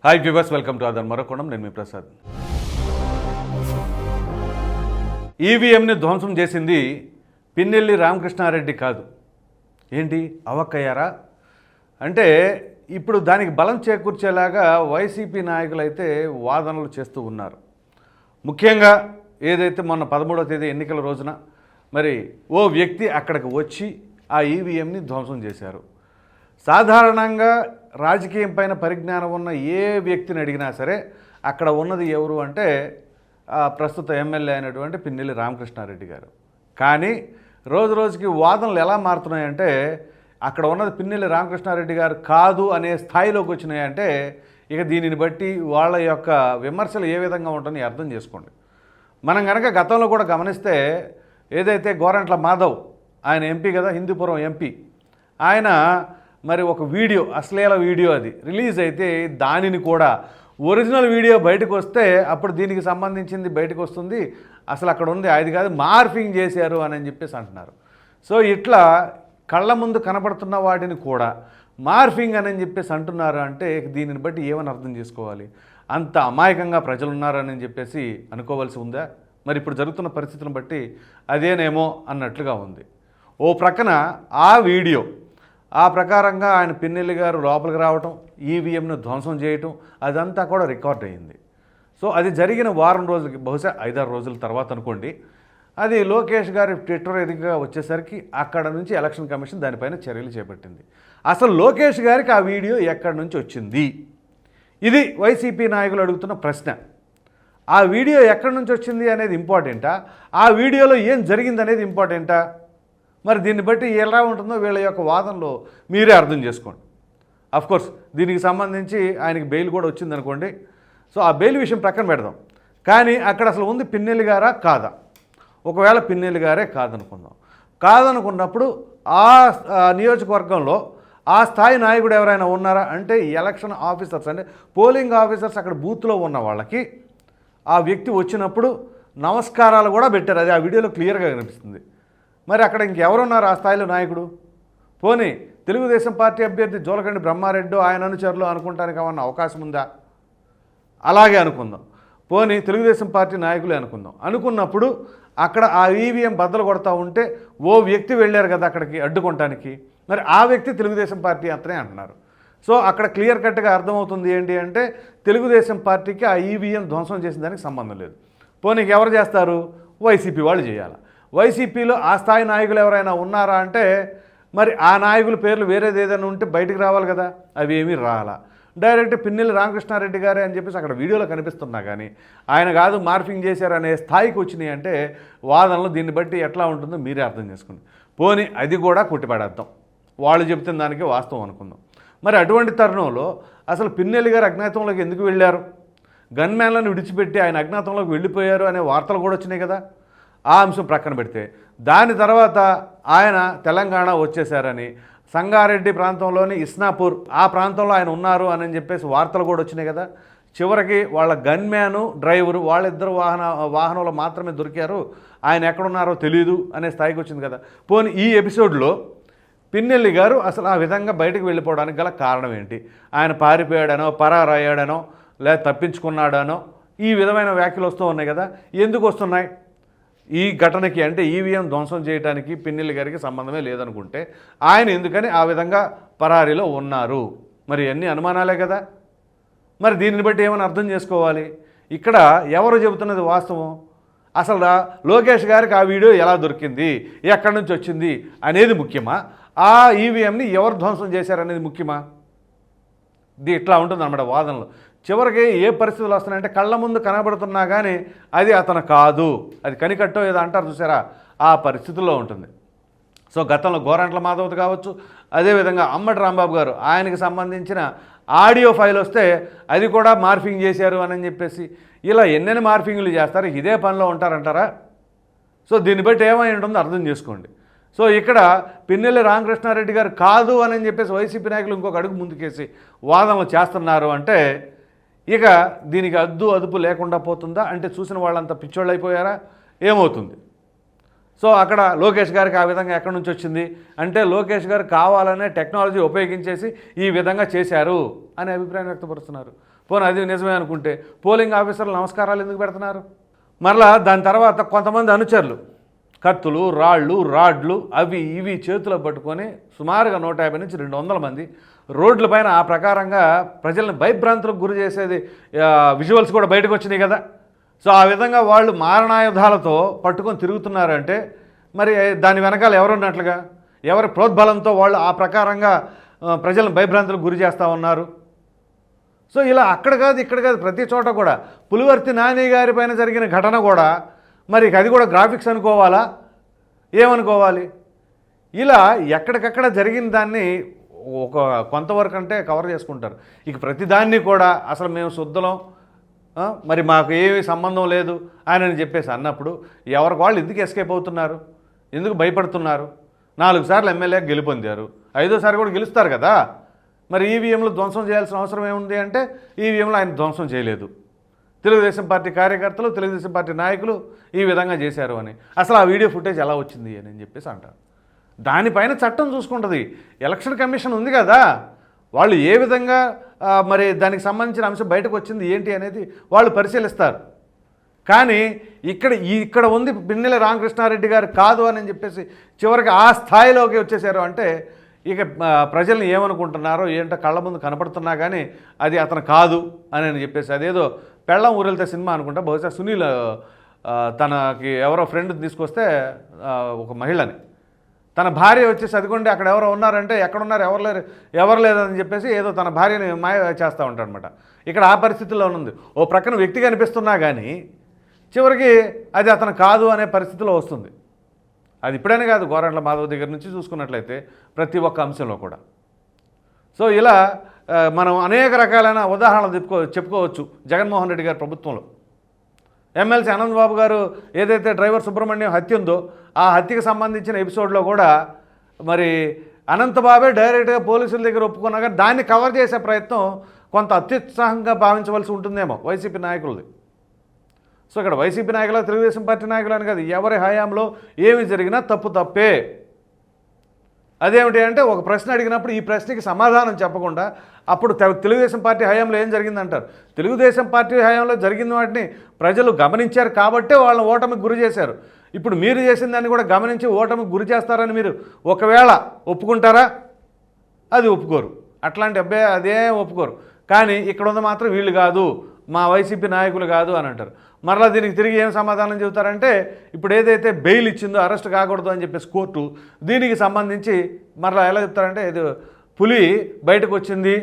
Hi viewers, welcome to other మరొకోణం. నేను మీ ప్రసాద్. ఈవీఎంని ధ్వంసం చేసింది పిన్నెల్లి రామకృష్ణారెడ్డి కాదు. ఏంటి అవక్కయ్యారా అంటే ఇప్పుడు దానికి బలం చేకూర్చేలాగా వైసీపీ నాయకులైతే వాదనలు చేస్తూ ఉన్నారు. ముఖ్యంగా ఏదైతే మొన్న 13వ తేదీ ఎన్నికల రోజున మరి ఓ వ్యక్తి అక్కడికి వచ్చి ఆ ఈవీఎంని ధ్వంసం చేశారు. సాధారణంగా రాజకీయం పైన పరిజ్ఞానం ఉన్న ఏ వ్యక్తిని అడిగినా సరే అక్కడ ఉన్నది ఎవరు అంటే ప్రస్తుత ఎమ్మెల్యే అయినటువంటి పిన్నెల్లి రామకృష్ణారెడ్డి గారు. కానీ రోజు రోజుకి వాదనలు ఎలా మారుతున్నాయంటే అక్కడ ఉన్నది పిన్నెల్లి రామకృష్ణారెడ్డి గారు కాదు అనే స్థాయిలోకి వచ్చినాయంటే ఇక దీనిని బట్టి వాళ్ళ యొక్క విమర్శలు ఏ విధంగా ఉంటుందని అర్థం చేసుకోండి. మనం కనుక గతంలో కూడా గమనిస్తే ఏదైతే గోరంట్ల మాధవ్ ఆయన ఎంపీ కదా, హిందూపురం ఎంపీ, ఆయన మరి ఒక వీడియో, అశ్లీల వీడియో అది రిలీజ్ అయితే దానిని కూడా ఒరిజినల్ వీడియో బయటకు వస్తే అప్పుడు దీనికి సంబంధించింది బయటకు వస్తుంది, అసలు అక్కడ ఉంది అది కాదు మార్ఫింగ్ చేశారు అని చెప్పేసి అంటున్నారు. సో ఇట్లా కళ్ళ ముందు కనబడుతున్న వాటిని కూడా మార్ఫింగ్ అని చెప్పేసి అంటున్నారు అంటే దీనిని బట్టి ఏమని అర్థం చేసుకోవాలి? అంత అమాయకంగా ప్రజలు ఉన్నారని చెప్పేసి అనుకోవాల్సి ఉందా? మరి ఇప్పుడు జరుగుతున్న పరిస్థితులను బట్టి అదేనేమో అన్నట్లుగా ఉంది. ఓ ప్రక్కన ఆ వీడియో ఆ ప్రకారంగా ఆయన పిన్నెల్లి గారు లోపలికి రావటం, ఈవీఎంను ధ్వంసం చేయటం అదంతా కూడా రికార్డ్ అయ్యింది. సో అది జరిగిన వారం రోజులకి, బహుశా 5-6 రోజుల తర్వాత అనుకోండి, అది లోకేష్ గారి ట్విట్టర్ ఎదుగుగా వచ్చేసరికి అక్కడ నుంచి ఎలక్షన్ కమిషన్ దానిపైన చర్యలు చేపట్టింది. అసలు లోకేష్ గారికి ఆ వీడియో ఎక్కడి నుంచి వచ్చింది? ఇది వైసీపీ నాయకులు అడుగుతున్న ప్రశ్న. ఆ వీడియో ఎక్కడి నుంచి వచ్చింది అనేది ఇంపార్టెంటా, ఆ వీడియోలో ఏం జరిగింది అనేది ఇంపార్టెంటా? మరి దీన్ని బట్టి ఎలా ఉంటుందో వీళ్ళ యొక్క వాదనలో మీరే అర్థం చేసుకోండి. అఫ్కోర్స్ దీనికి సంబంధించి ఆయనకి బెయిల్ కూడా వచ్చిందనుకోండి, సో ఆ బెయిల్ విషయం ప్రక్కన పెడదాం. కానీ అక్కడ అసలు ఉంది పిన్నెల్లి గారా కాదా? ఒకవేళ పిన్నెల్లి గారే కాదనుకుందాం. కాదనుకున్నప్పుడు ఆ నియోజకవర్గంలో ఆ స్థాయి నాయకుడు ఎవరైనా ఉన్నారా అంటే ఎలక్షన్ ఆఫీసర్స్, అంటే పోలింగ్ ఆఫీసర్స్ అక్కడ బూత్లో ఉన్న వాళ్ళకి ఆ వ్యక్తి వచ్చినప్పుడు నమస్కారాలు కూడా పెట్టారు. అది ఆ వీడియోలో క్లియర్గా కనిపిస్తుంది. మరి అక్కడ ఇంకెవరున్నారు ఆ స్థాయిలో నాయకుడు? పోనీ తెలుగుదేశం పార్టీ అభ్యర్థి జోలకండి బ్రహ్మారెడ్డి ఆయన అనుచరులు అనుకుంటానికి ఏమన్నా అవకాశం ఉందా? అలాగే అనుకుందాం. పోనీ తెలుగుదేశం పార్టీ నాయకులే అనుకుందాం. అనుకున్నప్పుడు అక్కడ ఆ ఈవీఎం బద్దలు కొడతా ఉంటే ఓ వ్యక్తి వెళ్ళారు కదా అక్కడికి అడ్డుకోవటానికి, మరి ఆ వ్యక్తి తెలుగుదేశం పార్టీ అతనే అంటున్నారు. సో అక్కడ క్లియర్ కట్గా అర్థమవుతుంది ఏంటి అంటే తెలుగుదేశం పార్టీకి ఆ ఈవీఎం ధ్వంసం చేసిన దానికి సంబంధం లేదు. పోనీ ఎవరు చేస్తారు? వైసీపీ వాళ్ళు చేయాలి. వైసీపీలో ఆ స్థాయి నాయకులు ఎవరైనా ఉన్నారా అంటే మరి ఆ నాయకుల పేర్లు వేరేది ఏదైనా ఉంటే బయటికి రావాలి కదా, అవి ఏమీ రాలా. డైరెక్ట్ పిన్నెల్లి రామకృష్ణారెడ్డి గారే అని చెప్పేసి అక్కడ వీడియోలో కనిపిస్తున్నా కానీ ఆయన కాదు మార్ఫింగ్ చేశారనే స్థాయికి వచ్చినాయి అంటే వాదనలు దీన్ని బట్టి ఎట్లా ఉంటుందో మీరే అర్థం చేసుకోండి. పోనీ అది కూడా కొట్టిపడేద్దాం, వాళ్ళు చెప్తున్న దానికి వాస్తవం అనుకుందాం. మరి అటువంటి తరుణంలో అసలు పిన్నెల్లి గారు అజ్ఞాతంలోకి ఎందుకు వెళ్ళారు, గన్మ్యాన్లను విడిచిపెట్టి ఆయన అజ్ఞాతంలోకి వెళ్ళిపోయారు అనే వార్తలు కూడా వచ్చినాయి కదా. ఆ అంశం ప్రక్కన పెడితే దాని తర్వాత ఆయన తెలంగాణ వచ్చేశారని, సంగారెడ్డి ప్రాంతంలోని ఇస్నాపూర్ ఆ ప్రాంతంలో ఆయన ఉన్నారు అని చెప్పేసి వార్తలు కూడా వచ్చినాయి కదా. చివరికి వాళ్ళ గన్మ్యాను డ్రైవరు వాళ్ళిద్దరు వాహనంలో మాత్రమే దొరికారు, ఆయన ఎక్కడున్నారో తెలియదు అనే స్థాయికి వచ్చింది కదా. పోనీ ఈ ఎపిసోడ్లో పిన్నెల్లి గారు అసలు ఆ విధంగా బయటకు వెళ్ళిపోవడానికి గల కారణం ఏంటి? ఆయన పారిపోయాడనో, పరారయ్యాడనో, లేదా తప్పించుకున్నాడనో ఈ విధమైన వ్యాఖ్యలు వస్తూ ఉన్నాయి కదా. ఎందుకు వస్తున్నాయి? ఈ ఘటనకి అంటే ఈవీఎం ధ్వంసం చేయడానికి పిన్నెల్లి గారికి సంబంధమే లేదనుకుంటే ఆయన ఎందుకని ఆ విధంగా పరారీలో ఉన్నారు? మరి అన్ని అనుమానాలే కదా. మరి దీనిని బట్టి ఏమని అర్థం చేసుకోవాలి? ఇక్కడ ఎవరు చెబుతున్నది వాస్తవం? అసలు లోకేష్ గారికి ఆ వీడియో ఎలా దొరికింది, ఎక్కడి నుంచి వచ్చింది అనేది ముఖ్యమా, ఆ ఈవీఎంని ఎవరు ధ్వంసం చేశారనేది ముఖ్యమా? ఇది ఇట్లా ఉంటుంది అన్నమాట వాదనలు. చివరికి ఏ పరిస్థితులు వస్తున్నాయంటే కళ్ళ ముందు కనబడుతున్నా కానీ అది అతను కాదు, అది కనికట్టో ఏదో అంటారు చూసారా, ఆ పరిస్థితుల్లో ఉంటుంది. సో గతంలో గోరంట్ల మాధవ్ కావచ్చు, అదేవిధంగా అంబటి రాంబాబు గారు ఆయనకి సంబంధించిన ఆడియో ఫైల్ వస్తే అది కూడా మార్ఫింగ్ చేశారు అని చెప్పేసి ఇలా ఎన్నెన్ని మార్ఫింగ్లు చేస్తారు, ఇదే పనిలో ఉంటారంటారా? సో దీన్ని బట్టి ఏమై ఉంటుందో అర్థం చేసుకోండి. సో ఇక్కడ పిన్నెల్లి రామకృష్ణారెడ్డి గారు కాదు అని చెప్పేసి వైసీపీ నాయకులు ఇంకొక అడుగు ముందుకేసి వాదనలు చేస్తున్నారు అంటే ఇక దీనికి అదుపు లేకుండా పోతుందా? అంటే చూసిన వాళ్ళంతా పిచ్చోళ్ళు అయిపోయారా? ఏమవుతుంది? సో అక్కడ లోకేష్ గారికి ఆ విధంగా ఎక్కడి నుంచి వచ్చింది అంటే లోకేష్ గారు కావాలనే టెక్నాలజీ ఉపయోగించేసి ఈ విధంగా చేశారు అనే అభిప్రాయం వ్యక్తపరుస్తున్నారు. పోనీ అది నిజమే అనుకుంటే పోలింగ్ ఆఫీసర్లు నమస్కారాలు ఎందుకు పెడుతున్నారు? మరలా దాని తర్వాత కొంతమంది అనుచరులు కత్తులు, రాళ్ళు, రాడ్లు అవి ఇవి చేతిలో పట్టుకొని సుమారుగా 150 నుంచి 200 మంది రోడ్లపైన ఆ ప్రకారంగా ప్రజలను భయభ్రాంతులకు గురి చేసేది విజువల్స్ కూడా బయటకు వచ్చినాయి కదా. సో ఆ విధంగా వాళ్ళు మారణాయుధాలతో పట్టుకొని తిరుగుతున్నారంటే మరి దాని వెనకాల ఎవరున్నట్లుగా, ఎవరి ప్రోద్బలంతో వాళ్ళు ఆ ప్రకారంగా ప్రజలను భయభ్రాంతులకు గురి చేస్తూ ఉన్నారు. సో ఇలా అక్కడ కాదు ఇక్కడ కాదు ప్రతి చోట కూడా పులివర్తి నాని గారి పైన జరిగిన ఘటన కూడా మరి అది కూడా గ్రాఫిక్స్ అనుకోవాలా, ఏమనుకోవాలి? ఇలా ఎక్కడికక్కడ జరిగిన దాన్ని ఒక కొంతవరకు అంటే కవర్ చేసుకుంటారు. ఇక ప్రతిదాన్ని కూడా అసలు మేము శుద్ధలం, మరి మాకు ఏమీ సంబంధం లేదు అని చెప్పేసి అన్నప్పుడు ఎవరికి వాళ్ళు ఎందుకు ఎస్కేప్ అవుతున్నారు, ఎందుకు భయపడుతున్నారు? 4 సార్లు ఎమ్మెల్యే గెలుపొందారు, 5వ సారి కూడా గెలుస్తారు కదా. మరి ఈవీఎంలు ధ్వంసం చేయాల్సిన అవసరం ఏముంది అంటే ఈవీఎంలు ఆయన ధ్వంసం చేయలేదు, తెలుగుదేశం పార్టీ కార్యకర్తలు, తెలుగుదేశం పార్టీ నాయకులు ఈ విధంగా చేశారు అని. అసలు ఆ వీడియో ఫుటేజ్ ఎలా వచ్చింది అని చెప్పేసి అంటారు. దానిపైన చట్టం చూసుకుంటుంది. ఎలక్షన్ కమిషన్ ఉంది కదా, వాళ్ళు ఏ విధంగా మరి దానికి సంబంధించిన అంశం బయటకు వచ్చింది ఏంటి అనేది వాళ్ళు పరిశీలిస్తారు. కానీ ఇక్కడ ఉంది పిన్నెల్లి రామకృష్ణారెడ్డి గారు కాదు అని చెప్పేసి చివరికి ఆ స్థాయిలోకి వచ్చేసారు అంటే ఇక ప్రజల్ని ఏమనుకుంటున్నారో ఏంటో కళ్ళ ముందు కనపడుతున్నా కానీ అది అతను కాదు అని చెప్పేసి అదేదో పెళ్ళం ఊరెళ్తే సినిమా అనుకుంటా, బహుశా సునీల్ తనకి ఎవరో ఫ్రెండ్ తీసుకొస్తే ఒక మహిళని, తన భార్య వచ్చేసి అదిగోండి అక్కడ ఎవరో ఉన్నారంటే ఎక్కడున్నారు ఎవరు లేదని చెప్పేసి ఏదో తన భార్యని మాయ చేస్తూ ఉంటాడు అనమాట. ఇక్కడ ఆ పరిస్థితుల్లో ఉంది. ఓ ప్రక్కన వ్యక్తి కనిపిస్తున్నా కానీ చివరికి అది అతను కాదు అనే పరిస్థితిలో వస్తుంది. అది ఇప్పుడైనా కాదు, గోరంట్ల మాధవ్ దగ్గర నుంచి చూసుకున్నట్లయితే ప్రతి ఒక్క అంశంలో కూడా. సో ఇలా మనం అనేక రకాలైన ఉదాహరణలు చెప్పుకోవచ్చు. జగన్మోహన్ రెడ్డి గారి ప్రభుత్వంలో ఎమ్మెల్సీ ఆనంద్ బాబు గారు ఏదైతే డ్రైవర్ సుబ్రహ్మణ్యం హత్య ఉందో ఆ హత్యకు సంబంధించిన ఎపిసోడ్లో కూడా మరి అనంతబాబే డైరెక్ట్గా పోలీసుల దగ్గర ఒప్పుకున్నా కానీ దాన్ని కవర్ చేసే ప్రయత్నం కొంత అత్యుత్సాహంగా భావించవలసి ఉంటుందేమో వైసీపీ నాయకులది. సో ఇక్కడ వైసీపీ నాయకులు, తెలుగుదేశం పార్టీ నాయకులు అని కాదు, ఎవరి హయాంలో ఏమి జరిగినా తప్పే. అదేమిటి అంటే ఒక ప్రశ్న అడిగినప్పుడు ఈ ప్రశ్నకి సమాధానం చెప్పకుండా అప్పుడు తెలుగుదేశం పార్టీ హయాంలో ఏం జరిగిందంటారు. తెలుగుదేశం పార్టీ హయాంలో జరిగిన వాటిని ప్రజలు గమనించారు కాబట్టే వాళ్ళని ఓటమికి గురి చేశారు. ఇప్పుడు మీరు చేసిన దాన్ని కూడా గమనించి ఓటమికి గురి చేస్తారని మీరు ఒకవేళ ఒప్పుకుంటారా? అది ఒప్పుకోరు. అట్లాంటి అబ్బాయి అదే ఒప్పుకోరు. కానీ ఇక్కడ ఉంది మాత్రం వీళ్ళు కాదు, మా వైసీపీ నాయకులు కాదు అని అంటారు. మరలా దీనికి తిరిగి ఏం సమాధానం చెబుతారంటే ఇప్పుడు ఏదైతే బెయిల్ ఇచ్చిందో అరెస్ట్ కాకూడదు అని చెప్పేసి కోర్టు, దీనికి సంబంధించి మరలా ఎలా చెప్తారంటే ఇది పులి బయటకు వచ్చింది,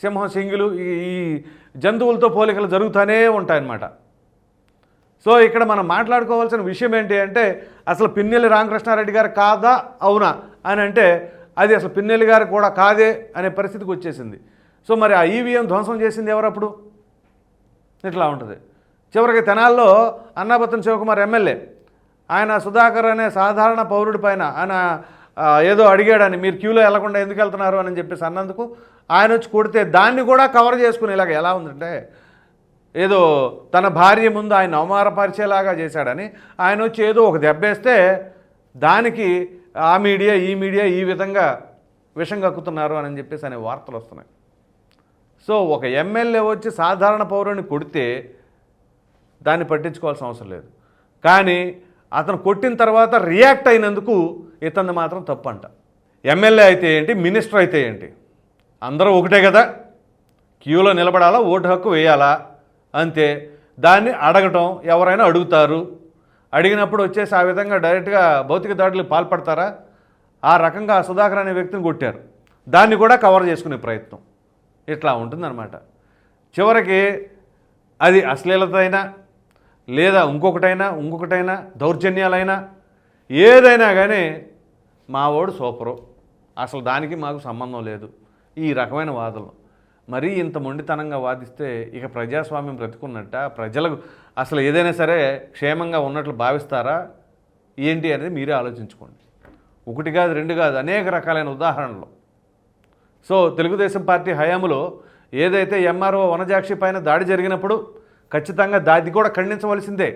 సింహం సింగులు, ఈ జంతువులతో పోలికలు జరుగుతూనే ఉంటాయన్నమాట. సో ఇక్కడ మనం మాట్లాడుకోవాల్సిన విషయం ఏంటి అంటే అసలు పిన్నెల్లి రామకృష్ణారెడ్డి గారు కాదా అవునా అని అంటే అది అసలు పిన్నెల్లి గారు కూడా కాదే అనే పరిస్థితికి వచ్చేసింది. సో మరి ఆ ఈవీఎం ధ్వంసం చేసింది ఎవరప్పుడు? ఇట్లా ఉంటుంది. చివరికి తెనాల్లో అన్నాబత్తుని శివకుమార్ ఎమ్మెల్యే ఆయన సుధాకర్ అనే సాధారణ పౌరుడి పైన ఆయన ఏదో అడిగాడని, మీరు క్యూలో వెళ్లకుండా ఎందుకు వెళ్తున్నారు అని చెప్పేసి అన్నందుకు ఆయన వచ్చి కొడితే దాన్ని కూడా కవర్ చేసుకుని ఇలాగ ఎలా ఉందంటే ఏదో తన భార్య ముందు ఆయన అవమానపరిచేలాగా చేశాడని ఆయన వచ్చి ఏదో ఒక దెబ్బేస్తే దానికి ఆ మీడియా ఈ మీడియా ఈ విధంగా విషం కక్కుతున్నారు అని చెప్పేసి అనే వార్తలు వస్తున్నాయి. సో ఒక ఎమ్మెల్యే వచ్చి సాధారణ పౌరుని కొడితే దాన్ని పట్టించుకోవాల్సిన అవసరం లేదు. కానీ అతను కొట్టిన తర్వాత రియాక్ట్ అయినందుకు ఇతన్ని మాత్రం తప్పు అంట. ఎమ్మెల్యే అయితే ఏంటి, మినిస్టర్ అయితే ఏంటి, అందరూ ఒకటే కదా, క్యూలో నిలబడాలా, ఓటు హక్కు వేయాలా, అంతే. దాన్ని అడగటం ఎవరైనా అడుగుతారు, అడిగినప్పుడు వచ్చేసి ఆ విధంగా డైరెక్ట్గా భౌతిక దాడులకు పాల్పడతారా? ఆ రకంగా సుధాకర్ అనే వ్యక్తిని కొట్టారు, దాన్ని కూడా కవర్ చేసుకునే ప్రయత్నం ఇట్లా ఉంటుందన్నమాట. చివరికి అది అశ్లీలత అయినా లేదా ఇంకొకటైనా దౌర్జన్యాలైనా ఏదైనా కానీ మా వాడు సూపరు, అసలు దానికి మాకు సంబంధం లేదు, ఈ రకమైన వాదనలు మరీ ఇంత మొండితనంగా వాదిస్తే ఇక ప్రజాస్వామ్యం బ్రతుకున్నట్ట? ప్రజలకు అసలు ఏదైనా సరే క్షేమంగా ఉన్నట్లు భావిస్తారా ఏంటి అనేది మీరే ఆలోచించుకోండి. 1 కాదు 2 కాదు అనేక రకాలైన ఉదాహరణలు. సో తెలుగుదేశం పార్టీ హయాంలో ఏదైతే ఎంఆర్ఓ వనజాక్షి పైన దాడి జరిగినప్పుడు ఖచ్చితంగా దాది కూడా ఖండించవలసిందే.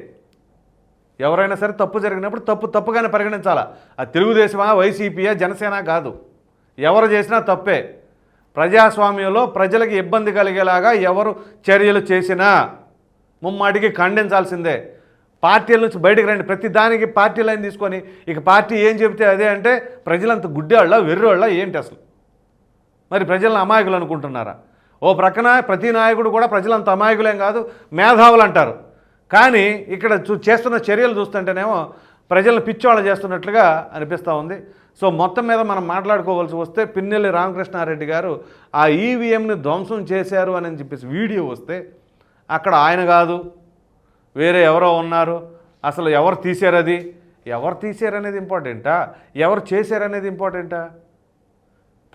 ఎవరైనా సరే తప్పు జరిగినప్పుడు తప్పుగానే పరిగణించాలా. అది తెలుగుదేశమా, వైసీపీయా, జనసేన కాదు, ఎవరు చేసినా తప్పే. ప్రజాస్వామ్యంలో ప్రజలకు ఇబ్బంది కలిగేలాగా ఎవరు చర్యలు చేసినా ముమ్మాటికి ఖండించాల్సిందే. పార్టీల నుంచి బయటకు రండి. ప్రతి దానికి పార్టీ లైన్ తీసుకొని ఇక పార్టీ ఏం చెబితే అదే అంటే ప్రజలంత గుడ్డేవాళ్ళ వెర్రోళ్ళ ఏంటి అసలు? మరి ప్రజలను అమాయకులు అనుకుంటున్నారా? ఓ ప్రక్కన ప్రతి నాయకుడు కూడా ప్రజలంత అమాయకులేం కాదు, మేధావులు అంటారు. కానీ ఇక్కడ చేస్తున్న చర్యలు చూస్తుంటేనేమో ప్రజలను పిచ్చోళ్ళ చేస్తున్నట్లుగా అనిపిస్తూ ఉంది. సో మొత్తం మీద మనం మాట్లాడుకోవాల్సి వస్తే పిన్నెల్లి రామకృష్ణారెడ్డి గారు ఆ ఈవీఎంని ధ్వంసం చేశారు అని చెప్పేసి వీడియో వస్తే అక్కడ ఆయన కాదు, వేరే ఎవరో ఉన్నారు. అసలు ఎవరు తీశారు, అది ఎవరు తీశారనేది ఇంపార్టెంటా, ఎవరు చేశారనేది ఇంపార్టెంటా?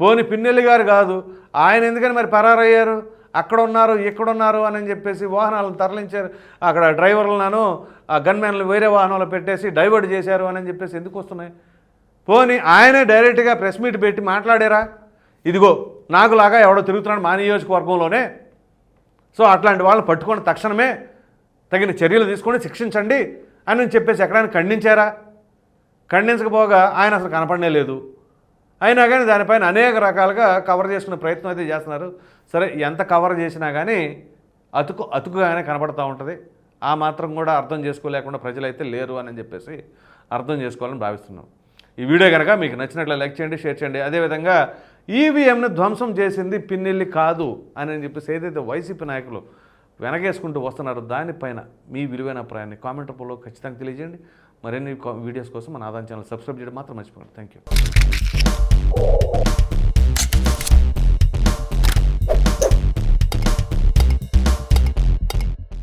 పోని పిన్నెల్లి గారు కాదు, ఆయన ఎందుకని మరి పరారయ్యారు? అక్కడ ఉన్నారు ఇక్కడ ఉన్నారు అని చెప్పేసి వాహనాలను తరలించారు, అక్కడ డ్రైవర్లను ఆ గన్మెన్లు వేరే వాహనాలు పెట్టేసి డైవర్ట్ చేశారు అని చెప్పేసి ఎందుకు వస్తున్నాయి? పోని ఆయనే డైరెక్ట్గా ప్రెస్ మీట్ పెట్టి మాట్లాడారా? ఇదిగో నాకులాగా ఎవడో తిరుగుతున్నాడు మా నియోజకవర్గంలోనే, సో అట్లాంటి వాళ్ళని పట్టుకొని తక్షణమే తగిన చర్యలు తీసుకొని శిక్షించండి అని చెప్పేసి ఎక్కడైనా ఖండించారా? ఖండించకపోగా ఆయన అసలు కనపడనే లేదు. అయినా కానీ దానిపైన అనేక రకాలుగా కవర్ చేసుకునే ప్రయత్నం అయితే చేస్తున్నారు. సరే, ఎంత కవర్ చేసినా కానీ అతుకుగానే కనపడుతూ ఉంటుంది. ఆ మాత్రం కూడా అర్థం చేసుకోలేకుండా ప్రజలైతే లేరు అని చెప్పేసి అర్థం చేసుకోవాలని భావిస్తున్నాం. ఈ వీడియో కనుక మీకు నచ్చినట్లు లైక్ చేయండి, షేర్ చేయండి. అదేవిధంగా ఈవీఎంని ధ్వంసం చేసింది పిన్నెల్లి కాదు అని చెప్పేసి ఏదైతే వైసీపీ నాయకులు వెనకేసుకుంటూ వస్తున్నారో దానిపైన మీ విలువైన అభిప్రాయాన్ని కామెంట్ రూపంలో ఖచ్చితంగా తెలియజేయండి. మరిన్ని వీడియోస్ కోసం మన ఆదాయం ఛానల్ సబ్స్క్రైబ్ చేయడం మాత్రం మర్చిపోకండి. Thank you.